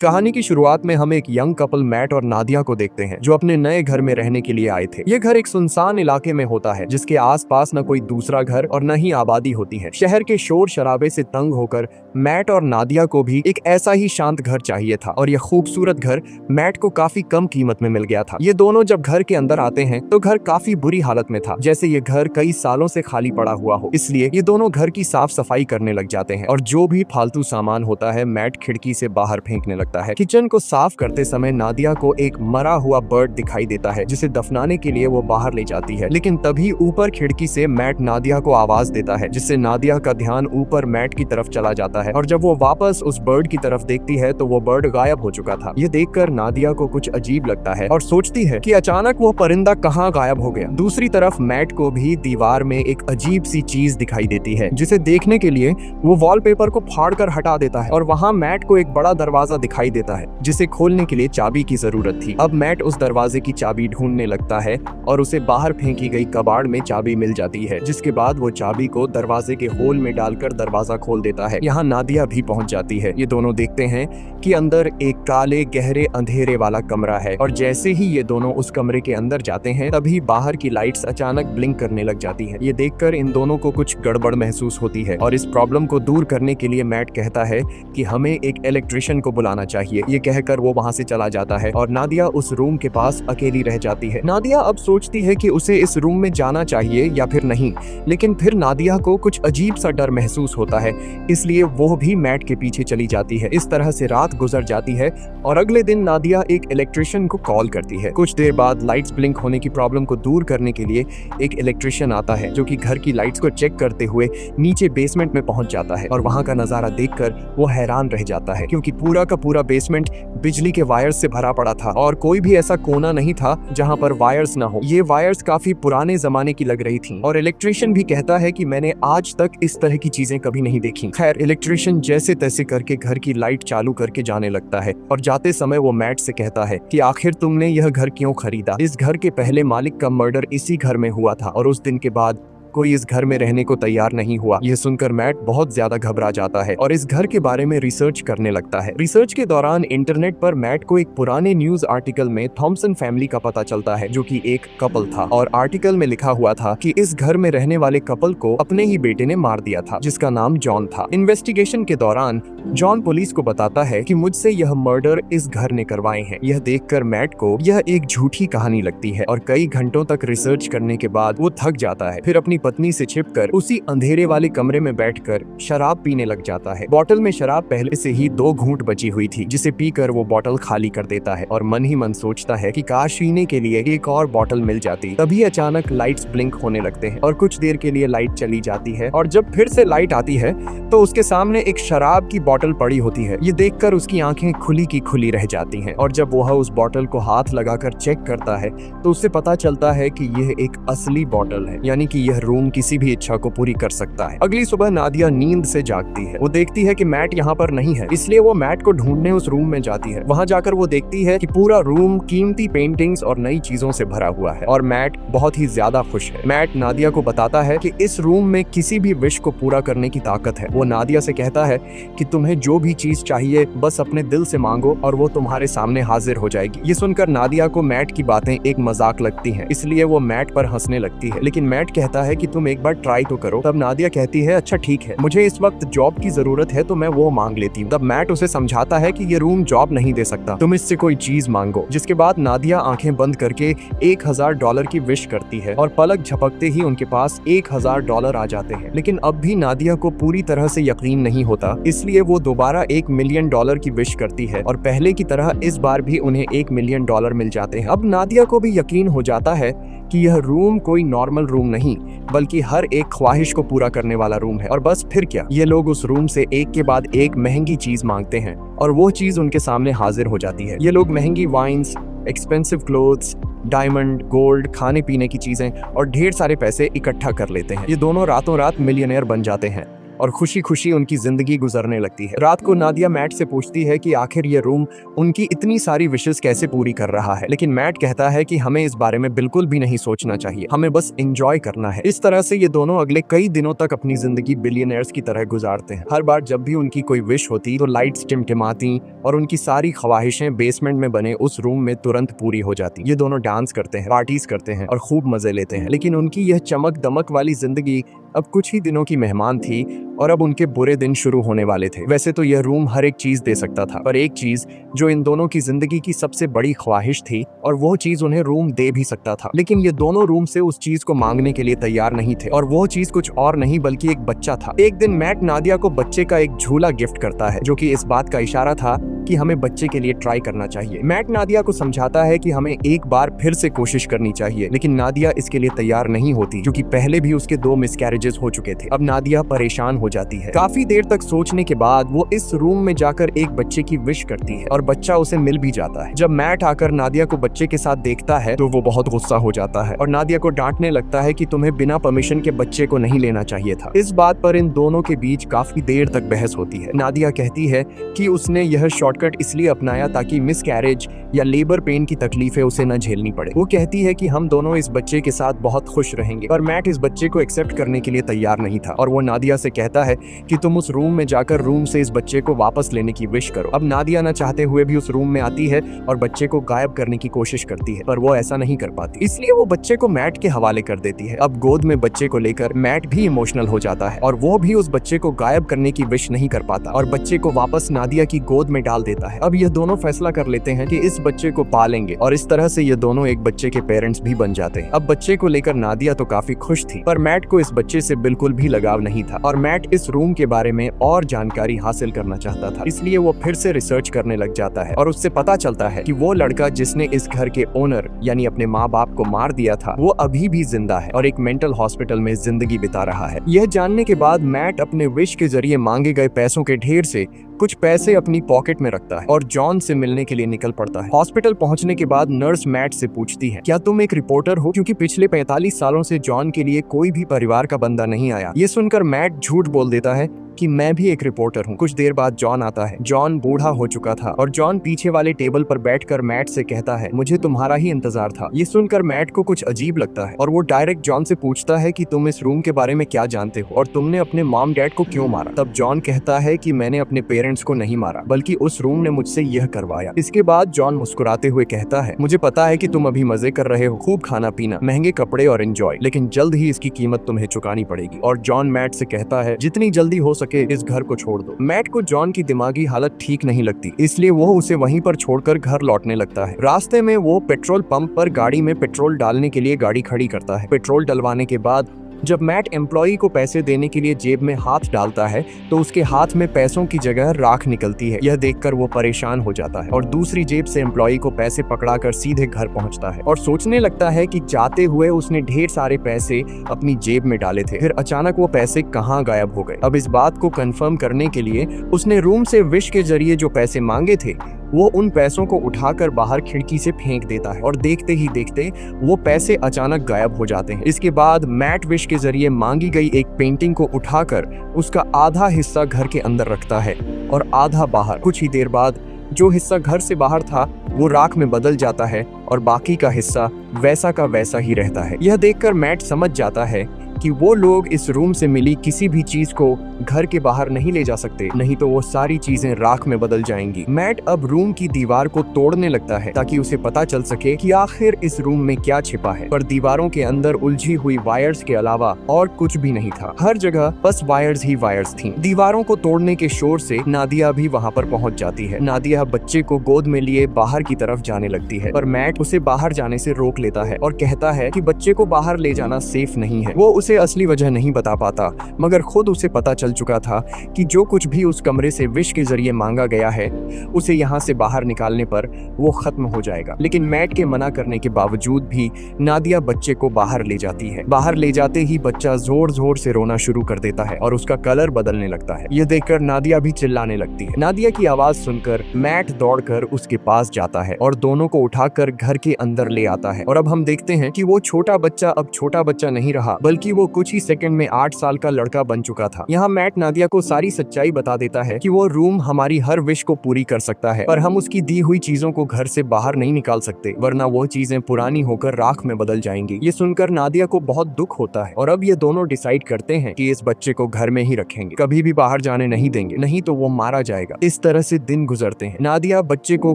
कहानी की शुरुआत में हम एक यंग कपल मैट और नादिया को देखते हैं जो अपने नए घर में रहने के लिए आए थे। ये घर एक सुनसान इलाके में होता है जिसके आसपास न कोई दूसरा घर और न ही आबादी होती है। शहर के शोर शराबे से तंग होकर मैट और नादिया को भी एक ऐसा ही शांत घर चाहिए था और यह खूबसूरत घर मैट को काफी कम कीमत में मिल गया था। ये दोनों जब घर के अंदर आते हैं तो घर काफी बुरी हालत में था, जैसे ये घर कई सालों से खाली पड़ा हुआ हो। इसलिए ये दोनों घर की साफ सफाई करने लग जाते हैं और जो भी फालतू सामान होता है मैट खिड़की से बाहर फेंकने लगता है। किचन को साफ करते समय नादिया को एक मरा हुआ बर्ड दिखाई देता है जिसे दफनाने के लिए वो बाहर ले जाती है, लेकिन तभी ऊपर खिड़की से मैट नादिया को आवाज देता है जिससे नादिया का ध्यान ऊपर मैट की तरफ चला जाता है और जब वो वापस उस बर्ड की तरफ देखती है तो वो बर्ड गायब हो चुका था। ये देखकर नादिया को कुछ अजीब लगता है और सोचती है कि अचानक वो परिंदा कहाँ गायब हो गया। दूसरी तरफ मैट को भी दीवार में एक अजीब सी चीज दिखाई देती है जिसे देखने के लिए वो वॉलपेपर को फाड़कर हटा देता है और वहाँ मैट को एक बड़ा दरवाजा दिखाई देता है जिसे खोलने के लिए चाबी की जरूरत थी। अब मैट उस दरवाजे की चाबी ढूंढने लगता है और उसे बाहर फेंकी गई कबाड़ में चाबी मिल जाती है, जिसके बाद वो चाबी को दरवाजे के होल में डालकर दरवाजा खोल देता है। यहाँ नादिया भी पहुंच जाती है। ये दोनों देखते हैं कि अंदर एक काले गहरे अंधेरे वाला कमरा है और जैसे ही ये दोनों उस कमरे के अंदर जाते हैं तभी बाहर की लाइट्स अचानक ब्लिंक करने लग जाती है। ये देखकर इन दोनों को कुछ गड़बड़ महसूस होती है और इस प्रॉब्लम को दूर करने के लिए मैट कहता है कि हमें एक इलेक्ट्रिशियन को बुलाना चाहिए। ये कहकर वो वहाँ से चला जाता है और नादिया उस रूम के पास अकेली रह जाती है। नादिया अब सोचती है कि उसे इस रूम में जाना चाहिए या फिर नहीं, लेकिन फिर नादिया को कुछ अजीब सा डर महसूस होता है, इसलिए वो भी मैट के पीछे चली जाती है। इस तरह से रात गुजर जाती है और अगले दिन नादिया एक इलेक्ट्रिशियन को कॉल करती है। कुछ देर बाद लाइट्स ब्लिंक होने की प्रॉब्लम को दूर करने के लिए एक इलेक्ट्रिशियन आता है जो कि घर की लाइट्स को चेक करते हुए नीचे बेसमेंट में पहुंच जाता है और वहां का नजारा देखकर वो हैरान रह जाता है क्योंकि पूरा का पूरा बेसमेंट बिजली के वायर्स से भरा पड़ा था और कोई भी ऐसा कोना नहीं था जहां पर वायर्स ना हो। ये वायर्स काफी पुराने जमाने की लग रही थी और इलेक्ट्रिशियन भी कहता है कि मैंने आज तक इस तरह की चीजें कभी नहीं देखी। खैर, इलेक्ट्रिशियन जैसे तैसे करके घर की लाइट चालू करके जाने लगता है और जाते समय वो मैट से कहता है कि आखिर तुमने यह घर क्यों खरीदा? इस घर के पहले मालिक का मर्डर इसी घर में हुआ था और उस दिन के बाद कोई इस घर में रहने को तैयार नहीं हुआ। यह सुनकर मैट बहुत ज्यादा घबरा जाता है और इस घर के बारे में रिसर्च करने लगता है। रिसर्च के दौरान इंटरनेट पर मैट को एक पुराने न्यूज आर्टिकल में थॉमसन फैमिली का पता चलता है जो कि एक कपल था और आर्टिकल में लिखा हुआ था कि इस घर में रहने वाले कपल को अपने ही बेटे ने मार दिया था जिसका नाम जॉन था। इन्वेस्टिगेशन के दौरान जॉन पुलिस को बताता है कि मुझसे यह मर्डर इस घर ने करवाए हैं। यह देखकर मैट को यह एक झूठी कहानी लगती है और कई घंटों तक रिसर्च करने के बाद वो थक जाता है। फिर अपनी पत्नी से छिपकर उसी अंधेरे वाले कमरे में बैठकर शराब पीने लग जाता है। बोतल में शराब पहले से ही 2 घूंट बची हुई थी जिसे पीकर वो बोतल खाली कर देता है और मन ही मन सोचता है कि काश पीने के लिए एक और बोतल मिल जाती। तभी अचानक लाइट्स ब्लिंक होने लगते हैं और कुछ देर के लिए लाइट चली जाती है और जब फिर से लाइट आती है तो उसके सामने एक शराब की बोतल पड़ी होती है। ये देखकर उसकी आंखें खुली की खुली रह जाती हैं और जब वह उस बोतल को हाथ लगाकर चेक करता है तो उसे पता चलता है कि यह एक असली बोतल है, यानी कि यह रूम किसी भी इच्छा को पूरी कर सकता है। अगली सुबह नादिया नींद से जागती है। वो देखती है कि मैट यहाँ पर नहीं है, इसलिए वो मैट को ढूंढने उस रूम में जाती है। वहाँ जाकर वो देखती है कि पूरा रूम कीमती पेंटिंग्स और नई चीजों से भरा हुआ है और मैट बहुत ही ज्यादा खुश है। मैट नादिया को बताता है कि इस रूम में किसी भी विश को पूरा करने की ताकत है। वो नादिया से कहता है कि तुम्हें जो भी चीज चाहिए बस अपने दिल से मांगो और वो तुम्हारे सामने हाजिर हो जाएगी। ये सुनकर नादिया को मैट की बातें एक मजाक लगती हैं, इसलिए वो मैट पर हंसने लगती है, लेकिन मैट कहता है कि तुम एक बार ट्राई तो करो। तब नादिया कहती है अच्छा ठीक है, मुझे इस वक्त जॉब की जरूरत है तो मैं वो मांग लेती हूँ। तब मैट उसे समझाता है कि ये रूम जॉब नहीं दे सकता, तुम इससे कोई चीज मांगो। जिसके बाद नादिया आंखें बंद करके $1000 की विश करती है और पलक झपकते ही उनके पास $1000 आ जाते हैं। लेकिन अब भी नादिया को पूरी तरह से यकीन नहीं होता, इसलिए वो दोबारा $1 मिलियन की विश करती है और पहले की तरह इस बार भी उन्हें $1 मिलियन मिल जाते हैं। अब नादिया को भी यकीन हो जाता है कि यह रूम कोई नॉर्मल रूम नहीं बल्कि हर एक ख्वाहिश को पूरा करने वाला रूम है। और बस फिर क्या, ये लोग उस रूम से एक के बाद एक महंगी चीज मांगते हैं और वो चीज उनके सामने हाजिर हो जाती है। ये लोग महंगी wines, expensive clothes, diamond, gold, खाने पीने की चीजें और ढेर सारे पैसे इकट्ठा कर लेते हैं। ये दोनों रातों रात मिलियनेयर बन जाते हैं और खुशी खुशी उनकी जिंदगी गुजरने लगती है। रात को नादिया मैट से पूछती है कि आखिर ये रूम उनकी इतनी सारी विशेष कैसे पूरी कर रहा है, लेकिन मैट कहता है कि हमें इस बारे में बिल्कुल भी नहीं सोचना चाहिए, हमें बस एंजॉय करना है। इस तरह से ये दोनों अगले कई दिनों तक अपनी जिंदगी बिलियनर्स की तरह गुजारते हैं। हर बार जब भी उनकी कोई विश होती तो लाइट्स टिमटिमाती और उनकी सारी ख्वाहिशें बेसमेंट में बने उस रूम में तुरंत पूरी हो जाती। ये दोनों डांस करते हैं, पार्टीज करते हैं और खूब मजे लेते हैं। लेकिन उनकी यह चमक दमक वाली जिंदगी अब कुछ ही दिनों की मेहमान थी और अब उनके बुरे दिन शुरू होने वाले थे। वैसे तो यह रूम हर एक चीज दे सकता था, पर एक चीज जो इन दोनों की जिंदगी की सबसे बड़ी ख्वाहिश थी और वो चीज उन्हें रूम दे भी सकता था, लेकिन ये दोनों रूम से उस चीज को मांगने के लिए तैयार नहीं थे। और वो चीज कुछ और नहीं बल्कि एक बच्चा था। एक दिन मैट नादिया को बच्चे का एक झूला गिफ्ट करता है, जो कि इस बात का इशारा था कि हमें बच्चे के लिए ट्राई करना चाहिए। मैट नादिया को समझाता है कि हमें एक बार फिर से कोशिश करनी चाहिए, लेकिन नादिया इसके लिए तैयार नहीं होती, क्योंकि पहले भी उसके 2 मिसकैरेजेस हो चुके थे। अब नादिया परेशान हो जाती है। काफी देर तक सोचने के बाद वो इस रूम में जाकर एक बच्चे की विश करती है और बच्चा उसे मिल भी जाता है। जब मैट आकर नादिया को बच्चे के साथ देखता है तो वो बहुत गुस्सा हो जाता है और नादिया को डांटने लगता है कि तुम्हें बिना परमिशन के बच्चे को नहीं लेना चाहिए था। इस बात पर इन दोनों के बीच काफी देर तक बहस होती है। नादिया कहती है कि उसने यह शॉर्टकट इसलिए अपनाया ताकि मिसकैरेज या लेबर पेन की तकलीफें उसे न झेलनी पड़े। वो कहती है कि हम दोनों इस बच्चे के साथ बहुत खुश रहेंगे, पर मैट इस बच्चे को एक्सेप्ट करने के लिए तैयार नहीं था और वो नादिया से कहता है कि तुम उस रूम में जाकर रूम से इस बच्चे को वापस लेने की विश करो। अब नादिया न चाहते हुए भी उस रूम में आती है और बच्चे को गायब करने की कोशिश करती है, पर वो ऐसा नहीं कर पाती, इसलिए वो बच्चे को मैट के हवाले कर देती है। अब गोद में बच्चे को लेकर मैट भी इमोशनल हो जाता है और वो भी उस बच्चे को गायब करने की विश नहीं कर पाता और बच्चे को वापस नादिया की गोद में डाल देता है। अब ये दोनों फैसला कर लेते हैं कि इस बच्चे को पालेंगे और इस तरह से ये दोनों एक बच्चे के पेरेंट्स भी बन जाते हैं। अब बच्चे को लेकर नादिया तो काफी खुश थी, पर मैट को इस बच्चे से बिल्कुल भी लगाव नहीं था और मैट इस रूम के बारे में और जानकारी हासिल करना चाहता था, इसलिए वो फिर से रिसर्च करने लग जाता है और उससे पता चलता है कि वो लड़का जिसने इस घर के ओनर यानी अपने माँ बाप को मार दिया था वो अभी भी जिंदा है और एक मेंटल हॉस्पिटल में जिंदगी बिता रहा है। यह जानने के बाद मैट अपने विश के जरिए मांगे गए पैसों के ढेर से कुछ पैसे अपनी पॉकेट में रखता है और जॉन से मिलने के लिए निकल पड़ता है। हॉस्पिटल पहुंचने के बाद नर्स मैट से पूछती है, क्या तुम एक रिपोर्टर हो? क्योंकि पिछले 45 सालों से जॉन के लिए कोई भी परिवार का बंदा नहीं आया। ये सुनकर मैट झूठ बोल देता है कि मैं भी एक रिपोर्टर हूँ। कुछ देर बाद जॉन आता है। जॉन बूढ़ा हो चुका था और जॉन पीछे वाले टेबल पर बैठकर मैट से कहता है, मुझे तुम्हारा ही इंतजार था। ये सुनकर मैट को कुछ अजीब लगता है और वो डायरेक्ट जॉन से पूछता है कि तुम इस रूम के बारे में क्या जानते हो और तुमने अपने मॉम डैड को क्यों मारा? तब जॉन कहता है कि मैंने अपने पेरेंट्स को नहीं मारा, बल्कि उस रूम ने मुझसे यह करवाया। इसके बाद जॉन मुस्कुराते हुए कहता है, मुझे पता है कि तुम अभी मजे कर रहे हो, खूब खाना पीना, महंगे कपड़े और एंजॉय, लेकिन जल्द ही इसकी कीमत तुम्हें चुकानी पड़ेगी। और जॉन मैट से कहता है, जितनी जल्दी हो सके इस घर को छोड़ दो। मैट को जॉन की दिमागी हालत ठीक नहीं लगती, इसलिए वो उसे वहीं पर छोड़कर घर लौटने लगता है। रास्ते में वो पेट्रोल पंप पर गाड़ी में पेट्रोल डालने के लिए गाड़ी खड़ी करता है। पेट्रोल डलवाने के बाद जब मैट एम्प्लॉई को पैसे देने के लिए जेब में हाथ डालता है तो उसके हाथ में पैसों की जगह राख निकलती है। यह देखकर वो परेशान हो जाता है और दूसरी जेब से एम्प्लॉई को पैसे पकड़ाकर सीधे घर पहुंचता है और सोचने लगता है कि जाते हुए उसने ढेर सारे पैसे अपनी जेब में डाले थे, फिर अचानक वो पैसे कहाँ गायब हो गए। अब इस बात को कंफर्म करने के लिए उसने रूम से विश के जरिए जो पैसे मांगे थे वो उन पैसों को उठाकर बाहर खिड़की से फेंक देता है और देखते ही देखते वो पैसे अचानक गायब हो जाते हैं। इसके बाद मैट विश के जरिए मांगी गई एक पेंटिंग को उठाकर उसका आधा हिस्सा घर के अंदर रखता है और आधा बाहर। कुछ ही देर बाद जो हिस्सा घर से बाहर था वो राख में बदल जाता है और बाकी का हिस्सा वैसा का वैसा ही रहता है। यह देखकर मैट समझ जाता है कि वो लोग इस रूम से मिली किसी भी चीज को घर के बाहर नहीं ले जा सकते, नहीं तो वो सारी चीजें राख में बदल जाएंगी। मैट अब रूम की दीवार को तोड़ने लगता है ताकि उसे पता चल सके कि आखिर इस रूम में क्या छिपा है, पर दीवारों के अंदर उलझी हुई वायर्स के अलावा और कुछ भी नहीं था। हर जगह बस वायर्स ही वायर्स थीं। दीवारों को तोड़ने के शोर से नादिया भी वहाँ पर पहुँच जाती है। नादिया बच्चे को गोद में लिए बाहर की तरफ जाने लगती है, पर मैट उसे बाहर जाने से रोक लेता है और कहता है कि बच्चे को बाहर ले जाना सेफ नहीं है। वो उसे असली वजह नहीं बता पाता, मगर खुद उसे पता चल चुका था कि जो कुछ भी उस कमरे से विश के जरिए मांगा गया है उसे यहाँ से बाहर निकालने पर वो खत्म हो जाएगा। लेकिन मैट के मना करने के बावजूद भी नादिया बच्चे को बाहर ले जाती है। बाहर ले जाते ही बच्चा जोर जोर से रोना शुरू कर देता है और उसका कलर बदलने लगता है। यह देखकर नादिया भी चिल्लाने लगती है। नादिया की आवाज सुनकर मैट दौड़कर उसके पास जाता है और दोनों को उठाकर घर के अंदर ले आता है। और अब हम देखते हैं कि वो छोटा बच्चा अब छोटा बच्चा नहीं रहा, बल्कि वो वो कुछ ही सेकंड में 8 साल का लड़का बन चुका था। यहाँ मैट नादिया को सारी सच्चाई बता देता है कि वो रूम हमारी हर विश को पूरी कर सकता है, पर हम उसकी दी हुई चीजों को घर से बाहर नहीं निकाल सकते, वरना वो चीजें पुरानी होकर राख में बदल जाएंगी। ये सुनकर नादिया को बहुत दुख होता है और अब ये दोनों डिसाइड करते हैं कि इस बच्चे को घर में ही रखेंगे, कभी भी बाहर जाने नहीं देंगे, नहीं तो वो मारा जाएगा। इस तरह से दिन गुजरते हैं। नादिया बच्चे को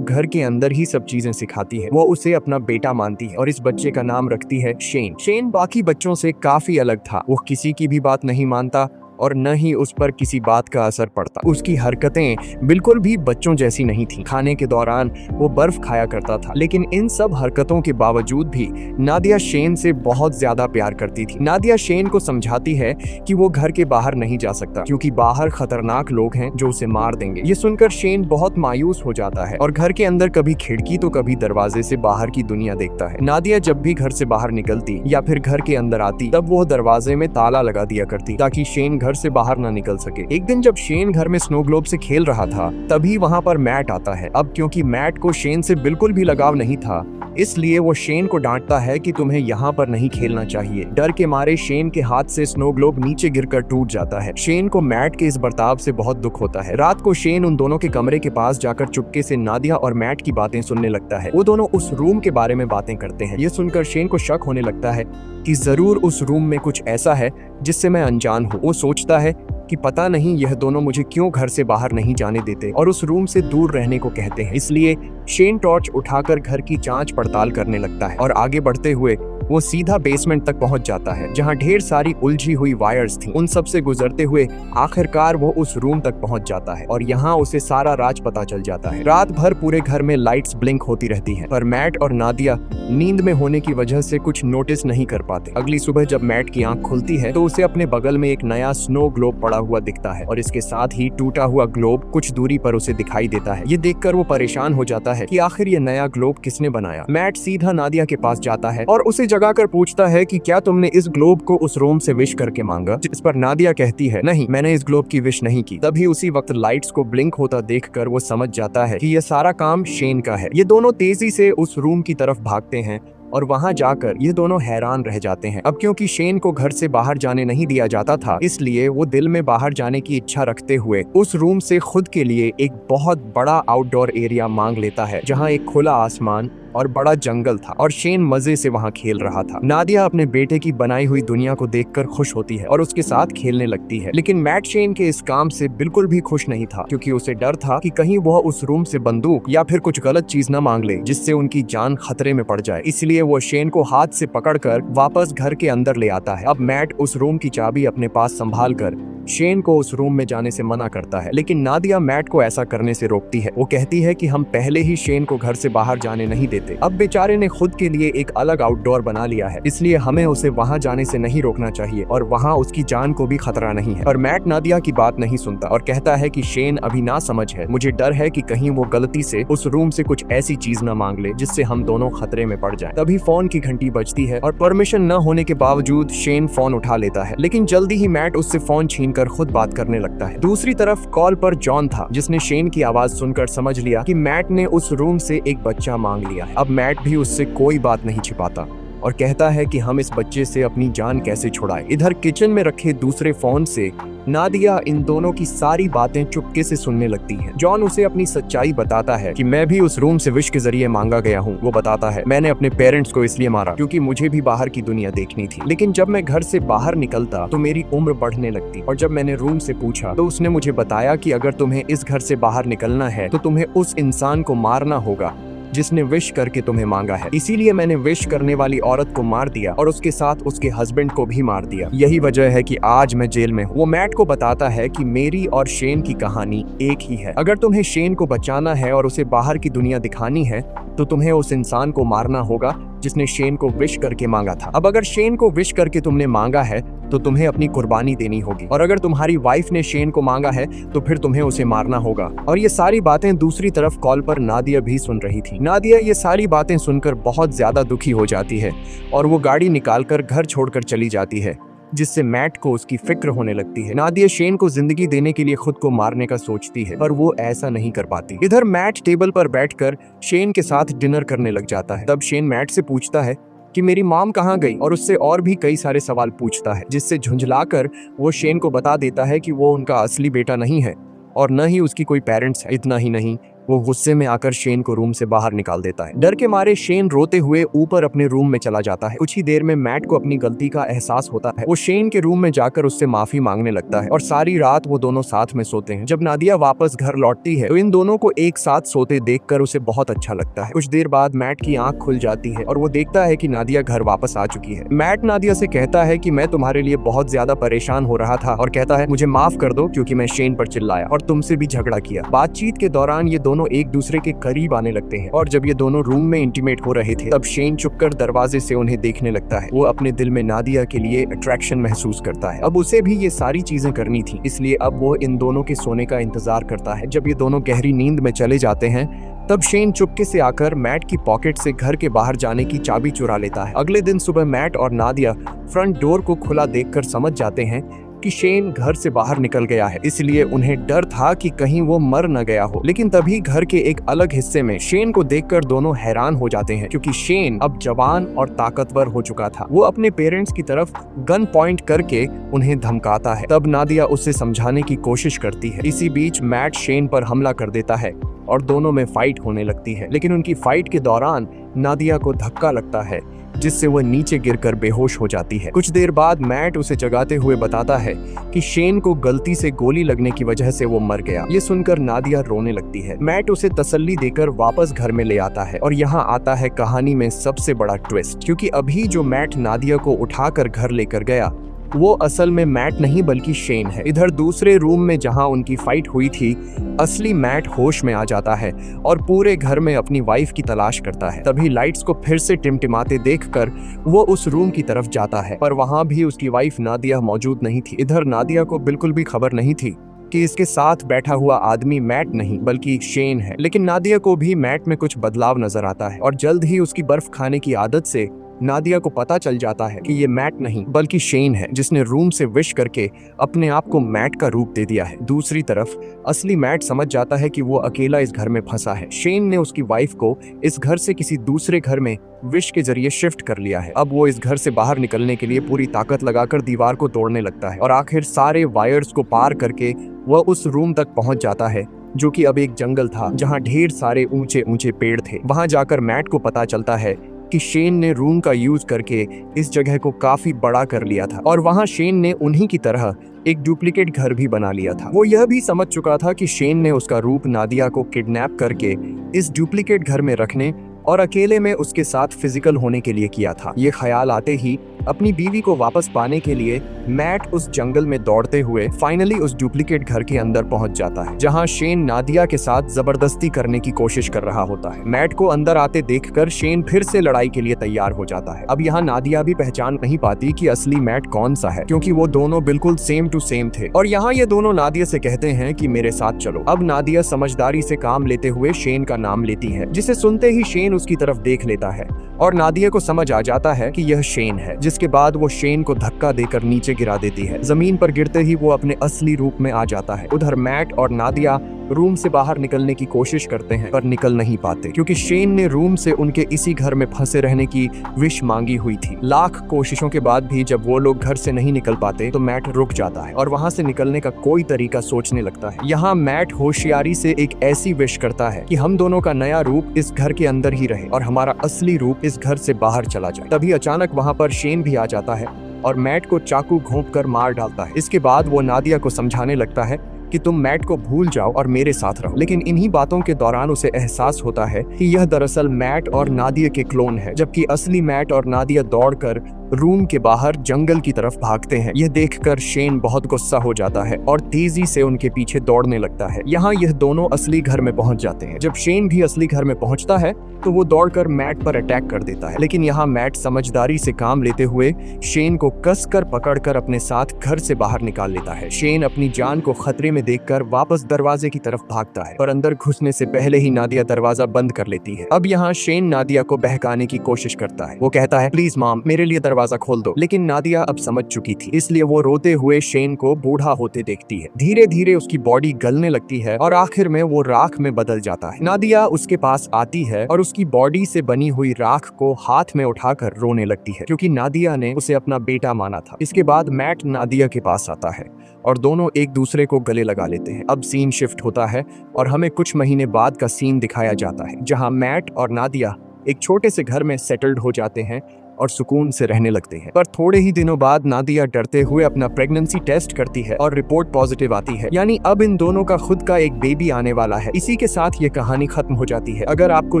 घर के अंदर ही सब चीजें सिखाती है। वो उसे अपना बेटा मानती है और इस बच्चे का नाम रखती है शेन। शेन बाकी बच्चों से काफी अलग था। वो किसी की भी बात नहीं मानता और न ही उस पर किसी बात का असर पड़ता। उसकी हरकतें बिल्कुल भी बच्चों जैसी नहीं थी। खाने के दौरान वो बर्फ खाया करता था, लेकिन इन सब हरकतों के बावजूद भी नादिया शेन से बहुत ज्यादा प्यार करती थी। नादिया शेन को समझाती है कि वो घर के बाहर नहीं जा सकता क्योंकि बाहर खतरनाक लोग हैं जो उसे मार देंगे। ये सुनकर शेन बहुत मायूस हो जाता है और घर के अंदर कभी खिड़की तो कभी दरवाजे से बाहर की दुनिया देखता है। नादिया जब भी घर से बाहर निकलती या फिर घर के अंदर आती, तब वो दरवाजे में ताला लगा दिया करती ताकि शेन घर से बाहर ना निकल सके। एक दिन जब शेन घर में स्नो ग्लोब से खेल रहा था, तभी वहाँ पर मैट आता है। अब क्योंकि मैट को शेन से बिल्कुल भी लगाव नहीं था, इसलिए वो शेन को डांटता है कि तुम्हें यहाँ पर नहीं खेलना चाहिए। डर के मारे शेन के हाथ से स्नो ग्लोब नीचे गिरकर टूट जाता है। शेन को मैट के इस बर्ताव से बहुत दुख होता है। रात को शेन उन दोनों के कमरे के पास जाकर चुपके से नादिया और मैट की बातें सुनने लगता है। वो दोनों उस रूम के बारे में बातें करते हैं। ये सुनकर शेन को शक होने लगता है कि जरूर उस रूम में कुछ ऐसा है जिससे मैं अनजान हूँ। वो सोचता है कि पता नहीं यह दोनों मुझे क्यों घर से बाहर नहीं जाने देते और उस रूम से दूर रहने को कहते हैं। इसलिए शेन टॉर्च उठाकर घर की जांच पड़ताल करने लगता है और आगे बढ़ते हुए वो सीधा बेसमेंट तक पहुंच जाता है, जहां ढेर सारी उलझी हुई वायर्स थी। उन सब से गुजरते हुए आखिरकार वो उस रूम तक पहुंच जाता है और यहाँ उसे सारा राज पता चल जाता है। रात भर पूरे घर में लाइट्स ब्लिंक होती रहती हैं, पर मैट और नादिया नींद में होने की वजह से कुछ नोटिस नहीं कर पाते। अगली सुबह जब मैट की आंख खुलती है तो उसे अपने बगल में एक नया स्नो ग्लोब पड़ा हुआ दिखता है और इसके साथ ही टूटा हुआ ग्लोब कुछ दूरी पर उसे दिखाई देता है। ये देखकर वो परेशान हो जाता है कि आखिर ये नया ग्लोब किसने बनाया। मैट सीधा नादिया के पास जाता है और उसे जगाकर पूछता है कि क्या तुमने इस ग्लोब को उस रोम से विश करके मांगा, जिस पर नादिया कहती है नहीं, मैंने इस ग्लोब की विश नहीं की। तभी उसी वक्त लाइट्स को ब्लिंक होता देखकर वो समझ जाता है कि यह सारा काम शेन का है। ये दोनों तेजी से उस रूम की तरफ भागते हैं और वहां जाकर ये दोनों हैरान रह जाते हैं। अब क्योंकि शेन को घर से बाहर जाने नहीं दिया जाता था, इसलिए वो दिल में बाहर जाने की इच्छा रखते हुए उस रूम से खुद के लिए एक बहुत बड़ा आउटडोर एरिया मांग लेता है, जहां एक खुला आसमान और बड़ा जंगल था और शेन मजे से वहां खेल रहा था। नादिया अपने बेटे की बनाई हुई दुनिया को देखकर खुश होती है और उसके साथ खेलने लगती है, लेकिन मैट शेन के इस काम से बिल्कुल भी खुश नहीं था, क्योंकि उसे डर था कि कहीं वह उस रूम से बंदूक या फिर कुछ गलत चीज न मांग ले जिससे उनकी जान खतरे में पड़ जाए। इसलिए वो शेन को हाथ से पकड़कर वापस घर के अंदर ले आता है। अब मैट उस रूम की चाबी अपने पास संभाल कर शेन को उस रूम में जाने से मना करता है, लेकिन नादिया मैट को ऐसा करने से रोकती है। वो कहती है कि हम पहले ही शेन को घर से बाहर जाने नहीं देते। अब बेचारे ने खुद के लिए एक अलग आउटडोर बना लिया है, इसलिए हमें उसे वहां जाने से नहीं रोकना चाहिए और वहां उसकी जान को भी खतरा नहीं है। पर मैट नादिया की बात नहीं सुनता और कहता है कि शेन अभी ना समझ है, मुझे डर है कि कहीं वो गलती से उस रूम से कुछ ऐसी चीज न मांग ले जिससे हम दोनों खतरे में पड़ जाएं। तभी फोन की घंटी बजती है और परमिशन न होने के बावजूद शेन फोन उठा लेता है, लेकिन जल्दी ही मैट उससे फोन छीन कर खुद बात करने लगता है। दूसरी तरफ कॉल पर जॉन था, जिसने शेन की आवाज सुनकर समझ लिया कि मैट ने उस रूम से एक बच्चा मांग लिया है। अब मैट भी उससे कोई बात नहीं छिपाता और कहता है कि हम इस बच्चे से अपनी जान कैसे छुड़ाएं। इधर किचन में रखे दूसरे फोन से नादिया इन दोनों की सारी बातें चुपके से सुनने लगती है। जॉन उसे अपनी सच्चाई बताता है कि मैं भी उस रूम से विश के जरिए मांगा गया हूँ। वो बताता है, मैंने अपने पेरेंट्स को इसलिए मारा क्योंकि मुझे भी बाहर की दुनिया देखनी थी, लेकिन जब मैं घर से बाहर निकलता तो मेरी उम्र बढ़ने लगती और जब मैंने रूम से पूछा तो उसने मुझे बताया कि अगर तुम्हें इस घर से बाहर निकलना है तो तुम्हें उस इंसान को मारना होगा जिसने विश करके तुम्हें मांगा है। इसीलिए मैंने विश करने वाली औरत को मार दिया और उसके साथ उसके हस्बैंड को भी मार दिया। यही वजह है कि आज मैं जेल में हूँ। वो मैट को बताता है कि मेरी और शेन की कहानी एक ही है। अगर तुम्हें शेन को बचाना है और उसे बाहर की दुनिया दिखानी है तो तुम्हें उस इंसान को मारना होगा जिसने शेन को विश करके मांगा था। अब अगर शेन को विश करके तुमने मांगा है तो तुम्हें अपनी कुर्बानी देनी होगी, और अगर तुम्हारी वाइफ ने शेन को मांगा है तो फिर तुम्हें उसे मारना होगा। और ये सारी बातें दूसरी तरफ कॉल पर नादिया भी सुन रही थी। नादिया ये सारी बातें सुनकर बहुत ज्यादा दुखी हो जाती है और वो गाड़ी निकालकर घर छोड़कर चली जाती है, जिससे मैट को उसकी फिक्र होने लगती है। नादिया शेन को जिंदगी देने के लिए खुद को मारने का सोचती है, पर वो ऐसा नहीं कर पाती। इधर मैट टेबल पर बैठकर शेन के साथ डिनर करने लग जाता है। तब शेन मैट से पूछता है कि मेरी मॉम कहाँ गई, और उससे और भी कई सारे सवाल पूछता है, जिससे झुंझलाकर वो शेन को बता देता है कि वो उनका असली बेटा नहीं है और न ही उसकी कोई पेरेंट्स है। इतना ही नहीं, वो गुस्से में आकर शेन को रूम से बाहर निकाल देता है। डर के मारे शेन रोते हुए ऊपर अपने रूम में चला जाता है। कुछ ही देर में मैट को अपनी गलती का एहसास होता है। वो शेन के रूम में जाकर उससे माफी मांगने लगता है और सारी रात वो दोनों साथ में सोते हैं। जब नादिया वापस घर लौटती है तो इन दोनों को एक साथ सोते देखकर उसे बहुत अच्छा लगता है। कुछ देर बाद मैट की आंख खुल जाती है और वो देखता है कि नादिया घर वापस आ चुकी है। मैट नादिया से कहता है कि मैं तुम्हारे लिए बहुत ज्यादा परेशान हो रहा था, और कहता है मुझे माफ कर दो क्योंकि मैं शेन पर चिल्लाया और तुमसे भी झगड़ा किया। बातचीत के दौरान ये दोनों एक दूसरे के करीब आने लगते हैं और जब ये दोनों रूम में इंटीमेट हो रहे थे तब शेन चुपकर दरवाजे से उन्हें देखने लगता है। वो अपने दिल में नादिया के लिए अट्रैक्शन महसूस करता है। अब उसे भी ये सारी चीजें करनी थी, इसलिए अब वो इन दोनों के सोने का इंतजार करता है। जब ये दोनों गहरी नींद में चले जाते हैं तब शेन चुपके से आकर मैट की पॉकेट से घर के बाहर जाने की चाबी चुरा लेता है। अगले दिन सुबह मैट और नादिया फ्रंट डोर को खुला देखकर समझ जाते हैं कि शेन घर से बाहर निकल गया है, इसलिए उन्हें डर था कि कहीं वो मर न गया हो। लेकिन तभी घर के एक अलग हिस्से में शेन को देखकर दोनों हैरान हो जाते हैं, क्योंकि शेन अब जवान और ताकतवर हो चुका था। वो अपने पेरेंट्स की तरफ गन पॉइंट करके उन्हें धमकाता है। तब नादिया उसे समझाने की कोशिश करती है। इसी बीच मैट शेन पर हमला कर देता है और दोनों में फाइट होने लगती है। लेकिन उनकी फाइट के दौरान नादिया को धक्का लगता है, जिससे वह नीचे गिरकर बेहोश हो जाती है। कुछ देर बाद मैट उसे जगाते हुए बताता है कि शेन को गलती से गोली लगने की वजह से वो मर गया। ये सुनकर नादिया रोने लगती है। मैट उसे तसल्ली देकर वापस घर में ले आता है और यहाँ आता है कहानी में सबसे बड़ा ट्विस्ट, क्योंकि अभी जो मैट नादिया को उठाकर घर लेकर गया वो असल में मैट नहीं बल्कि शेन है। इधर दूसरे रूम में जहां उनकी फाइट हुई थी, असली मैट होश में आ जाता है और पूरे घर में अपनी वाइफ की तलाश करता है। तभी लाइट्स को फिर से टिमटिमाते देखकर वो उस रूम की तरफ जाता है, पर वहां भी उसकी वाइफ नादिया मौजूद नहीं थी। इधर नादिया को बिल्कुल भी खबर नहीं थी कि इसके साथ बैठा हुआ आदमी मैट नहीं बल्कि शेन है। लेकिन नादिया को भी मैट में कुछ बदलाव नजर आता है और जल्द ही उसकी बर्फ खाने की आदत से नादिया को पता चल जाता है कि ये मैट नहीं बल्कि शेन है, जिसने रूम से विश करके अपने आप को मैट का रूप दे दिया है। दूसरी तरफ असली मैट समझ जाता है कि वो अकेला इस घर में फंसा है। शेन ने उसकी वाइफ को इस घर से किसी दूसरे घर में विश के जरिए शिफ्ट कर लिया है। अब वो इस घर से बाहर निकलने के लिए पूरी ताकत लगाकर दीवार को तोड़ने लगता है और आखिर सारे वायर्स को पार करके वह उस रूम तक पहुंच जाता है, जो कि अब एक जंगल था जहां ढेर सारे ऊंचे ऊंचे पेड़ थे। वहां जाकर मैट को पता चलता है कि शेन ने रूम का यूज करके इस जगह को काफी बड़ा कर लिया था और वहां शेन ने उन्हीं की तरह एक डुप्लीकेट घर भी बना लिया था। वो यह भी समझ चुका था कि शेन ने उसका रूप नादिया को किडनैप करके इस डुप्लीकेट घर में रखने और अकेले में उसके साथ फिजिकल होने के लिए किया था। ये ख्याल आते ही अपनी बीवी को वापस पाने के लिए मैट उस जंगल में दौड़ते हुए फाइनली उस डुप्लीकेट घर के अंदर पहुंच जाता है, जहां शेन नादिया के साथ जबरदस्ती करने की कोशिश कर रहा होता है। मैट को अंदर आते देखकर शेन फिर से लड़ाई के लिए तैयार हो जाता है। अब यहाँ नादिया भी पहचान नहीं पाती कि असली मैट कौन सा है, क्योंकि वो दोनों बिल्कुल सेम टू सेम थे। और यहाँ ये दोनों नादिया से कहते हैं कि मेरे साथ चलो। अब नादिया समझदारी से काम लेते हुए शेन का नाम लेती है, जिसे सुनते ही शेन उसकी तरफ देख लेता है और नादिया को समझ आ जाता है कि यह शेन है। जिसके बाद वो शेन को धक्का देकर नीचे गिरा देती है। जमीन पर गिरते ही वो अपने असली रूप में आ जाता है। उधर मैट और नादिया रूम से बाहर निकलने की कोशिश करते हैं पर निकल नहीं पाते, क्योंकि शेन ने रूम से उनके इसी घर में फंसे रहने की विश मांगी हुई थी। लाख कोशिशों के बाद भी जब वो लोग घर से नहीं निकल पाते तो मैट रुक जाता है और वहां से निकलने का कोई तरीका सोचने लगता है। यहाँ मैट होशियारी से एक ऐसी विश करता है कि हम दोनों का नया रूप इस घर के अंदर ही रहे और हमारा असली रूप इस घर से बाहर चला जाए। तभी अचानक वहां पर शेन भी आ जाता है और मैट को चाकू घोंपकर मार डालता है। इसके बाद वो नादिया को समझाने लगता है कि तुम मैट को भूल जाओ और मेरे साथ रहो। लेकिन इन्हीं बातों के दौरान उसे एहसास होता है कि यह दरअसल मैट और नादिया के क्लोन है, जबकि असली मैट और नादिया दौड़कर रूम के बाहर जंगल की तरफ भागते हैं। यह देखकर शेन बहुत गुस्सा हो जाता है और तेजी से उनके पीछे दौड़ने लगता है। यहाँ यह दोनों असली घर में पहुंच जाते हैं। जब शेन भी असली घर में पहुंचता है तो वो दौड़कर मैट पर अटैक कर देता है, लेकिन यहाँ मैट समझदारी से काम लेते हुए शेन को कसकर पकड़कर अपने साथ घर से बाहर निकाल लेता है। शेन अपनी जान को खतरे में में देखकर वापस दरवाजे की तरफ भागता है और अंदर घुसने से पहले ही नादिया दरवाजा बंद कर लेती है। अब यहाँ शेन नादिया को बहकाने की कोशिश करता है। वो कहता है, प्लीज मॉम, मेरे लिए दरवाजा खोल दो। लेकिन नादिया अब समझ चुकी थी, इसलिए वो रोते हुए शेन को बूढ़ा होते देखती है। धीरे धीरे उसकी बॉडी गलने लगती है और आखिर में वो राख में बदल जाता है। नादिया उसके पास आती है और उसकी बॉडी से बनी हुई राख को हाथ में उठाकर रोने लगती है, क्योंकि नादिया ने उसे अपना बेटा माना था। इसके बाद मैट नादिया के पास आता है और दोनों एक दूसरे को गले लगा लेते हैं। अब सीन शिफ्ट होता है और हमें कुछ महीने बाद का सीन दिखाया जाता है, जहां मैट और नादिया एक छोटे से घर में सेटल्ड हो जाते हैं और सुकून से रहने लगते हैं। पर थोड़े ही दिनों बाद नादिया डरते हुए अपना प्रेगनेंसी टेस्ट करती है और रिपोर्ट पॉजिटिव आती है, यानी अब इन दोनों का खुद का एक बेबी आने वाला है। इसी के साथ ये कहानी खत्म हो जाती है। अगर आपको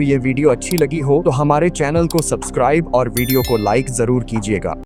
ये वीडियो अच्छी लगी हो तो हमारे चैनल को सब्सक्राइब और वीडियो को लाइक जरूर कीजिएगा।